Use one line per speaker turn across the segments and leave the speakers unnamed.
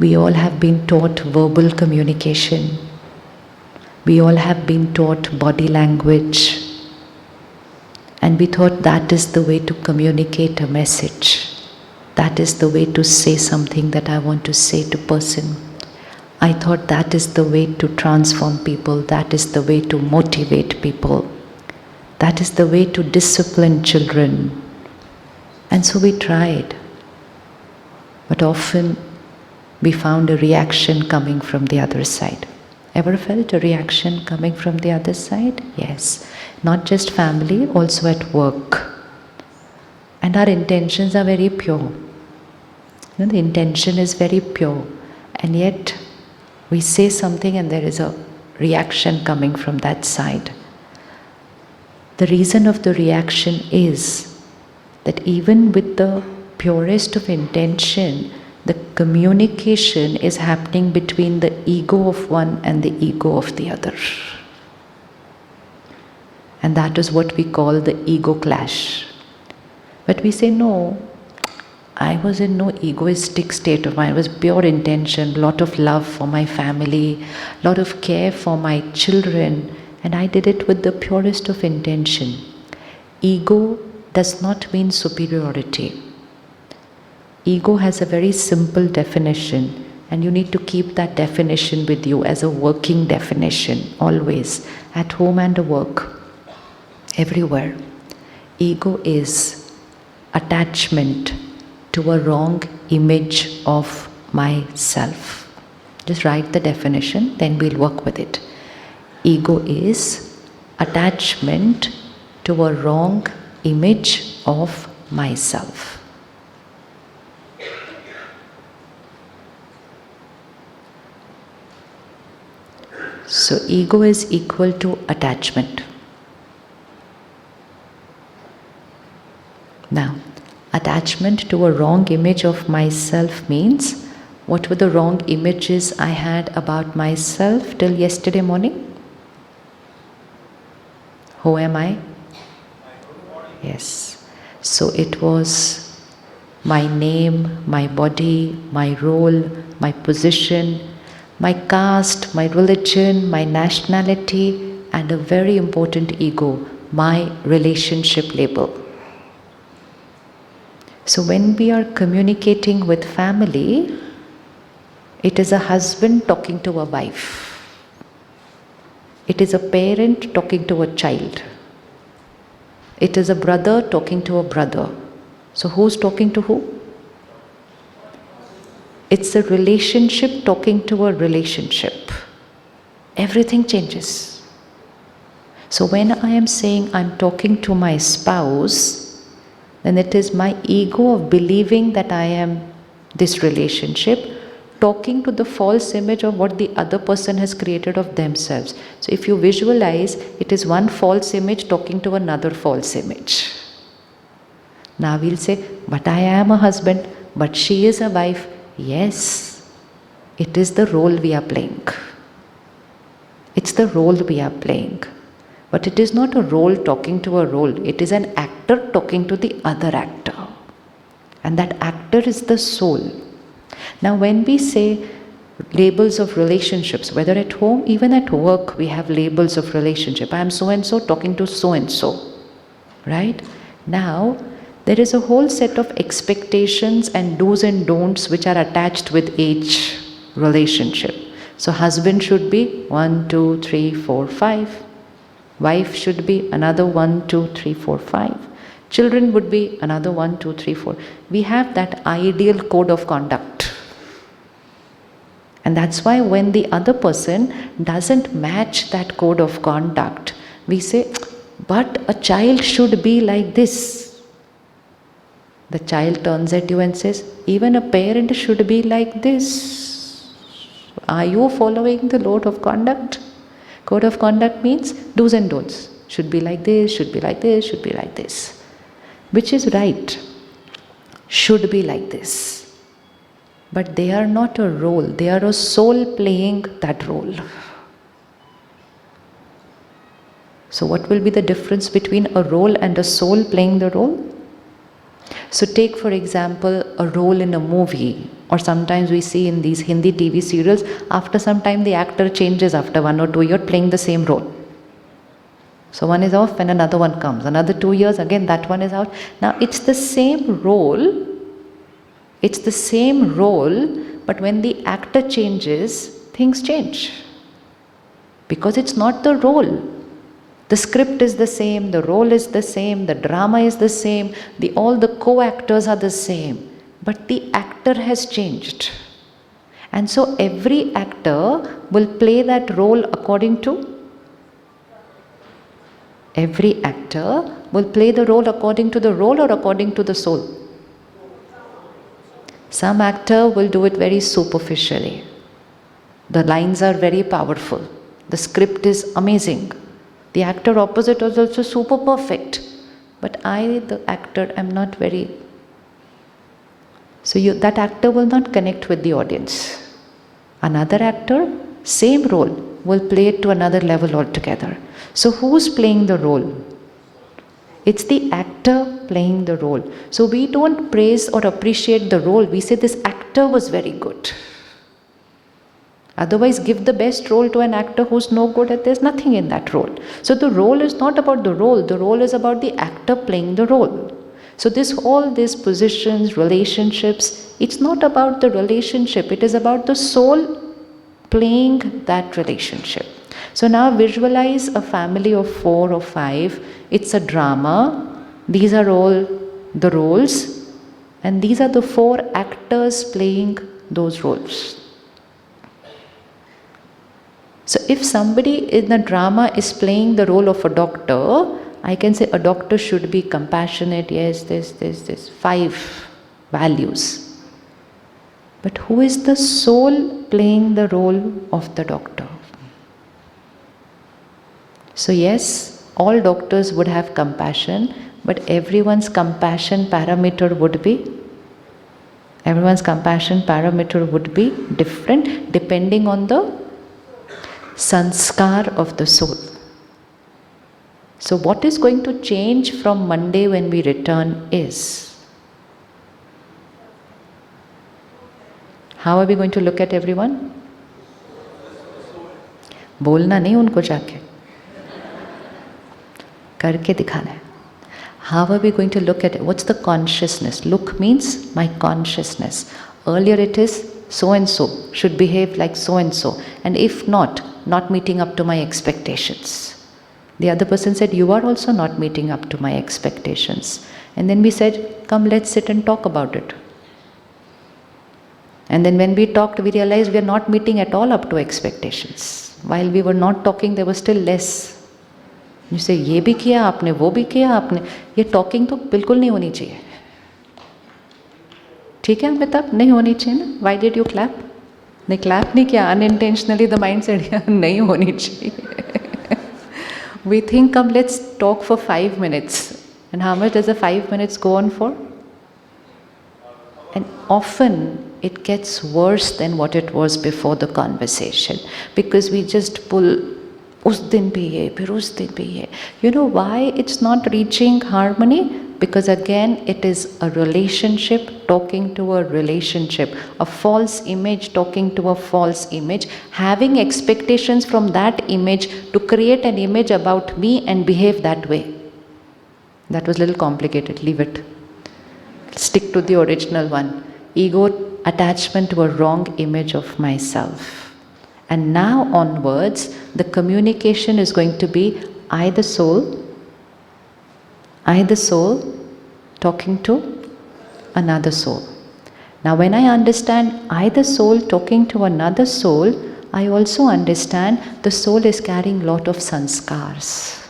We all have been taught verbal communication. We all have been taught body language. And we thought that is the way to communicate a message. That is the way to say something that I want to say to person. I thought that is the way to transform people. That is the way to motivate people. That is the way to discipline children. And so we tried. But often we found a reaction coming from the other side. Ever felt a reaction coming from the other side? Yes. Not just family, also at work. And our intentions are very pure. The intention is very pure. And yet, we say something and there is a reaction coming from that side. The reason of the reaction is that even with the purest of intention, the communication is happening between the ego of one and the ego of the other. And that is what we call the ego clash. But we say, no, I was in no egoistic state of mind. It was pure intention, lot of love for my family, lot of care for my children, and I did it with the purest of intention. Ego does not mean superiority. Ego has a very simple definition, and you need to keep that definition with you as a working definition, always, at home and at work, everywhere. Ego is attachment to a wrong image of myself. Just write the definition, then we'll work with it. Ego is attachment to a wrong image of myself. So ego is equal to attachment. Now, attachment to a wrong image of myself means, what were the wrong images I had about myself till yesterday morning? Who am I? Yes. So it was my name, my body, my role, my position, my caste, my religion, my nationality, and a very important ego, my relationship label. So when we are communicating with family, it is a husband talking to a wife. It is a parent talking to a child. It is a brother talking to a brother. So who's talking to who? It's a relationship talking to a relationship. Everything changes. So when I am saying I'm talking to my spouse, then it is my ego of believing that I am this relationship, talking to the false image of what the other person has created of themselves. So if you visualize, it is one false image talking to another false image. Now we'll say, but I am a husband, but she is a wife. Yes, it is the role we are playing. It's the role we are playing. But it is not a role talking to a role. It is an actor talking to the other actor. And that actor is the soul. Now when we say labels of relationships, whether at home, even at work, we have labels of relationship. I am so-and-so talking to so-and-so. Right? Now, there is a whole set of expectations and do's and don'ts which are attached with each relationship. So husband should be 1, 2, 3, 4, 5. Wife should be another 1, 2, 3, 4, 5. Children would be another 1, 2, 3, 4. We have that ideal code of conduct. And that's why when the other person doesn't match that code of conduct, we say, but a child should be like this. The child turns at you and says, even a parent should be like this. Are you following the code of conduct? Code of conduct means do's and don'ts. Should be like this, should be like this, should be like this. Which is right. Should be like this. But they are not a role. They are a soul playing that role. So what will be the difference between a role and a soul playing the role? So take for example a role in a movie. Or sometimes we see in these Hindi TV serials, after some time the actor changes after 1 or 2 years playing the same role. So one is off and another one comes. Another 2 years, again that one is out. Now it's the same role. It's the same role, but when the actor changes, things change. Because it's not the role. The script is the same, the role is the same, the drama is the same, all the co-actors are the same. But the actor has changed. And so every actor will play that role according to Every actor will play the role according to the role or according to the soul. Some actor will do it very superficially. The lines are very powerful. The script is amazing. The actor opposite is also super perfect. But I, the actor, am not very... So that actor will not connect with the audience. Another actor, same role, will play it to another level altogether. So who's playing the role? It's the actor playing the role. So we don't praise or appreciate the role. We say this actor was very good. Otherwise, give the best role to an actor who's no good at, there's nothing in that role. So the role is not about the role is about the actor playing the role. So all these positions, relationships, it's not about the relationship, it is about the soul playing that relationship. So now visualize a family of 4 or 5, it's a drama, these are all the roles, and these are the 4 actors playing those roles. So if somebody in the drama is playing the role of a doctor, I can say a doctor should be compassionate, yes, this, 5 values. But who is the soul playing the role of the doctor? So yes, all doctors would have compassion, but everyone's compassion parameter would be different depending on the sanskar of the soul. So what is going to change from Monday when we return is, how are we going to look at everyone? बोलना नहीं उनको जाके, करके दिखाना है. How are we going to look at it? What's the consciousness? Look means my consciousness. Earlier it is so and so should behave like so and so, and if not meeting up to my expectations. The other person said, you are also not meeting up to my expectations. And then we said, come, let's sit and talk about it. And then when we talked, we realized we are not meeting at all up to expectations. While we were not talking, there was still less. You say, ये भी किया आपने, वो भी किया आपने. ये talking तो बिल्कुल नहीं होनी चाहिए. ठीक है अमिताभ, नहीं होनी चाहिए ना? Why did you clap? नहीं clap नहीं किया, unintentionally the mind said, नहीं होनी चाहिए. We think, come, let's talk for 5 minutes. And how much does the 5 minutes go on for? And often it gets worse than what it was before the conversation, because we just pull, us din bhi hai, phir us din bhi hai. You know why it's not reaching harmony? Because again, it is a relationship talking to a relationship, a false image talking to a false image, having expectations from that image to create an image about me and behave that way. That was a little complicated, leave it. Stick to the original one. Ego attachment to a wrong image of myself. And now onwards, the communication is going to be I the soul talking to another soul. Now when I understand I the soul talking to another soul, I also understand the soul is carrying lot of sanskars.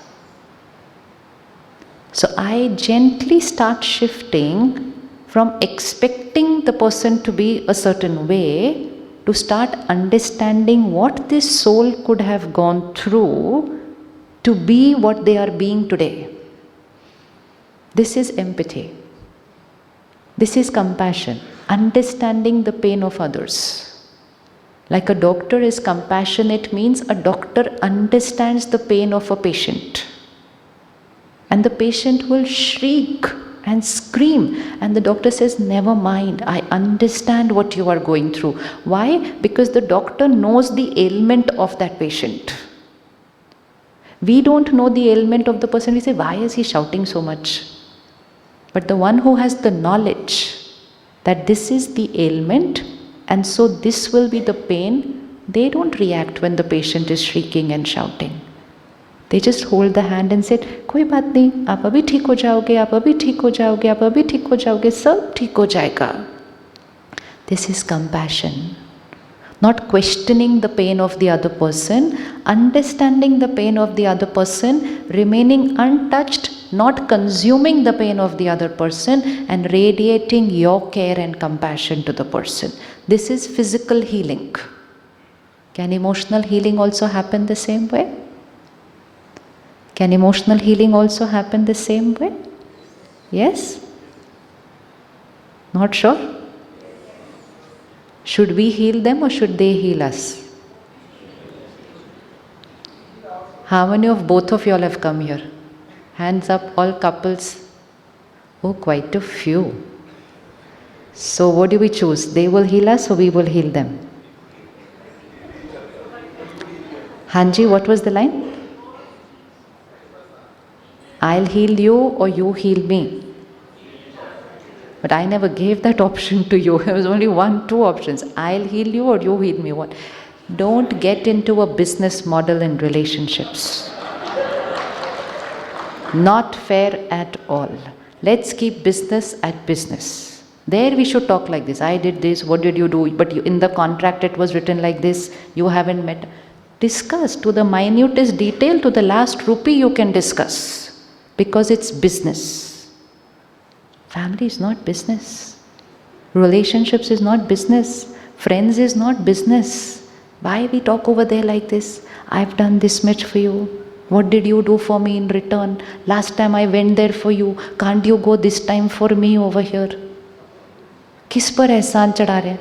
So I gently start shifting from expecting the person to be a certain way to start understanding what this soul could have gone through to be what they are being today. This is empathy. This is compassion, understanding the pain of others. Like a doctor is compassionate means a doctor understands the pain of a patient. And the patient will shriek and scream. And the doctor says, never mind, I understand what you are going through. Why? Because the doctor knows the ailment of that patient. We don't know the ailment of the person. We say, why is he shouting so much? But the one who has the knowledge that this is the ailment and so this will be the pain, they don't react when the patient is shrieking and shouting. They just hold the hand and say, कोई बात नहीं, आप अभी ठीक हो जाओगे, आप अभी ठीक हो जाओगे, आप अभी ठीक हो जाओगे, सब ठीक हो जाएगा. This is compassion. Not questioning the pain of the other person, understanding the pain of the other person, remaining untouched, not consuming the pain of the other person, and radiating your care and compassion to the person. This is physical healing. Can emotional healing also happen the same way? Can emotional healing also happen the same way? Yes? Not sure? Should we heal them or should they heal us? How many of both of you all have come here? Hands up, all couples. Oh, quite a few. So what do we choose? They will heal us or we will heal them? Hanji, what was the line? I'll heal you or you heal me. But I never gave that option to you. There was only two options. I'll heal you or you heal me. What? Don't get into a business model in relationships. Not fair at all. Let's keep business at business. There we should talk like this. I did this, what did you do? But in the contract it was written like this. You haven't met. Discuss to the minutest detail, to the last rupee you can discuss. Because it's business. Family is not business. Relationships is not business. Friends is not business. Why we talk over there like this? I've done this much for you. What did you do for me in return? Last time I went there for you. Can't you go this time for me over here? किस पर एहसान चढ़ा रहे?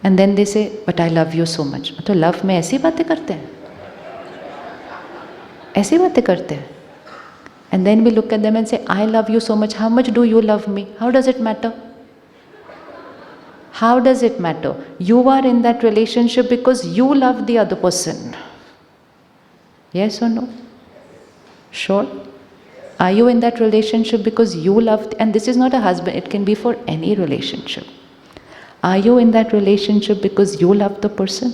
And then they say, but I love you so much. तो love में ऐसी बातें करते हैं? ऐसी बातें करते हैं? And then we look at them and say, I love you so much. How much do you love me? How does it matter? How does it matter? You are in that relationship because you love the other person. Yes or no? Sure? Are you in that relationship because you love, and this is not a husband, it can be for any relationship. Are you in that relationship because you love the person?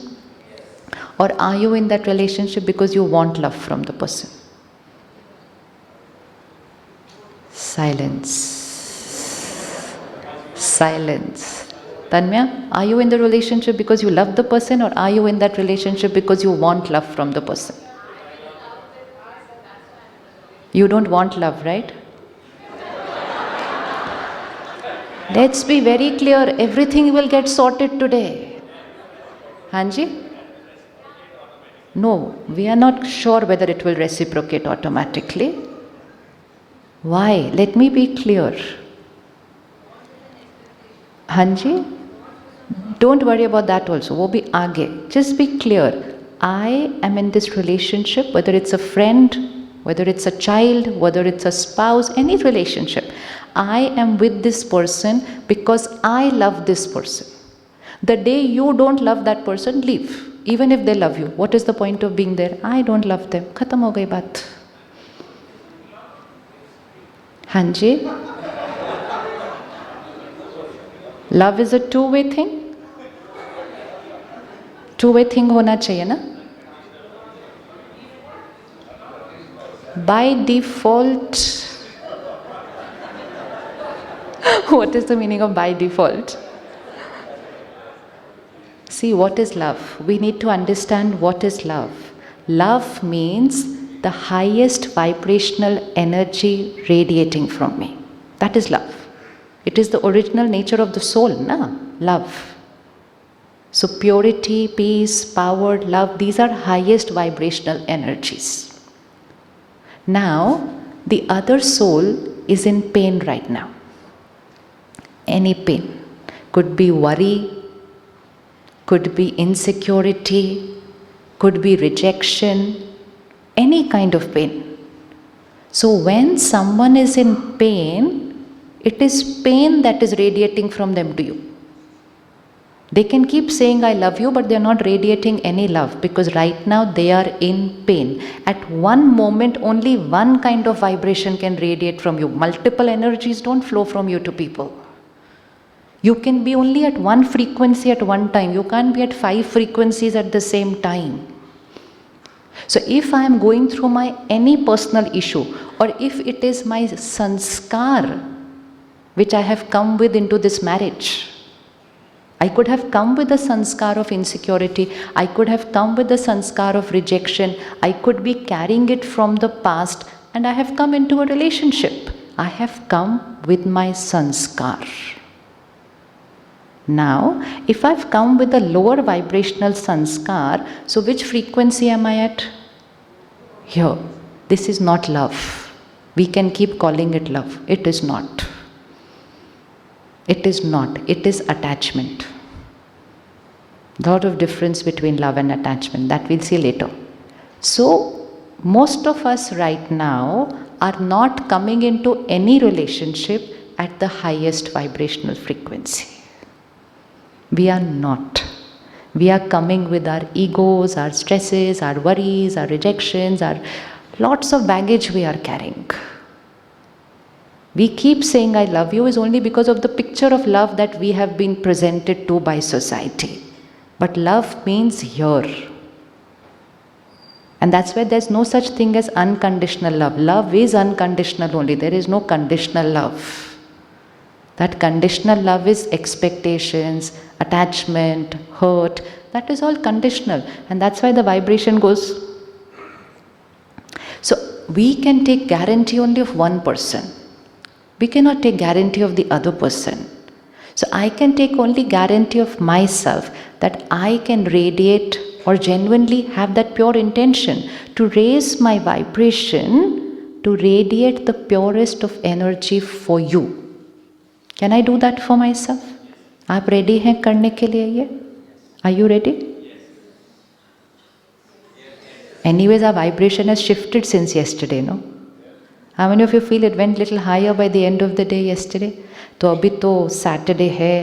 Or are you in that relationship because you want love from the person? Silence. Silence. Tanmya, are you in the relationship because you love the person or are you in that relationship because you want love from the person? You don't want love, right? Let's be very clear, everything will get sorted today. Hanji? No, we are not sure whether it will reciprocate automatically. Why? Let me be clear. Hanji? Don't worry about that also. Wo bhi aage. Just be clear. I am in this relationship, whether it's a friend, whether it's a child, whether it's a spouse, any relationship. I am with this person because I love this person. The day you don't love that person, leave. Even if they love you. What is the point of being there? I don't love them. Khatam ho gayi baat. Hanji? Love is a two-way thing? Two-way thing hona chahiye na? By default, what is the meaning of by default? See, what is love? We need to understand what is love. Love means the highest vibrational energy radiating from me. That is love. It is the original nature of the soul, na? Love. So purity, peace, power, love, these are highest vibrational energies. Now, the other soul is in pain right now. Any pain. Could be worry, could be insecurity, could be rejection, any kind of pain. So when someone is in pain, it is pain that is radiating from them to you. They can keep saying I love you, but they are not radiating any love, because right now they are in pain. At one moment, only one kind of vibration can radiate from you. Multiple energies don't flow from you to people. You can be only at one frequency at one time. You can't be at 5 frequencies at the same time. So if I am going through my any personal issue, or if it is my sanskar which I have come with into this marriage, I could have come with a sanskar of insecurity, I could have come with a sanskar of rejection, I could be carrying it from the past, and I have come into a relationship. I have come with my sanskar. Now, if I've come with a lower vibrational sanskar, so which frequency am I at? Here. This is not love. We can keep calling it love. It is not. It is not. It is attachment. Lot of difference between love and attachment. That we'll see later. So, most of us right now are not coming into any relationship at the highest vibrational frequency. We are not. We are coming with our egos, our stresses, our worries, our rejections, our lots of baggage we are carrying. We keep saying I love you is only because of the picture of love that we have been presented to by society. But love means here. And that's why there's no such thing as unconditional love. Love is unconditional only. There is no conditional love. That conditional love is expectations, attachment, hurt. That is all conditional. And that's why the vibration goes. So we can take guarantee only of one person. We cannot take guarantee of the other person. So I can take only guarantee of myself, that I can radiate or genuinely have that pure intention to raise my vibration to radiate the purest of energy for you. Can I do that for myself? आप ready हैं करने के लिए ये? Are you ready? Anyways, our vibration has shifted since yesterday, no? How many of you feel it went little higher by the end of the day yesterday? तो अभी तो Saturday है,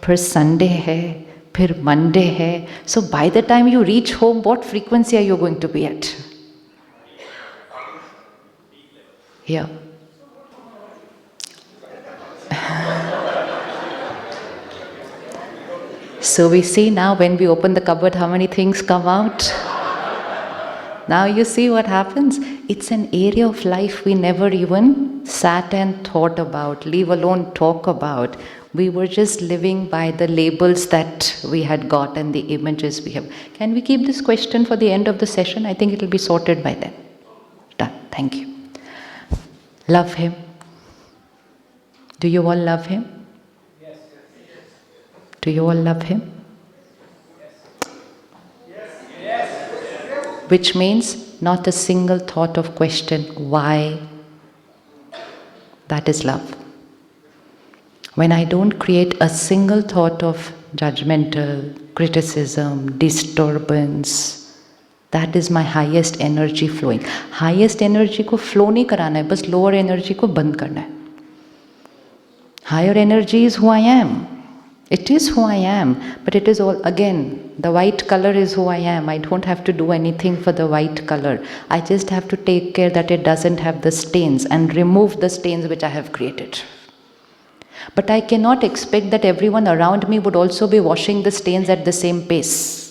फिर Sunday है, फिर Monday है. So by the time you reach home, what frequency are you going to be at? Here. So we see now when we open the cupboard how many things come out. Now you see what happens. It's an area of life we never even sat and thought about, leave alone talk about. We were just living by the labels that we had got and the images we have. Can we keep this question for the end of the session? I think it will be sorted by then. Done. Thank you. Love him. Do you all love him? Do you all love him? Which means not a single thought of question, why? That is love. When I don't create a single thought of judgmental, criticism, disturbance, that is my highest energy flowing. Highest energy को flow नहीं कराना है, बस lower energy को बंद करना है. Higher energy is who I am. It is who I am, but it is all, again, the white color is who I am. I don't have to do anything for the white color. I just have to take care that it doesn't have the stains and remove the stains which I have created. But I cannot expect that everyone around me would also be washing the stains at the same pace.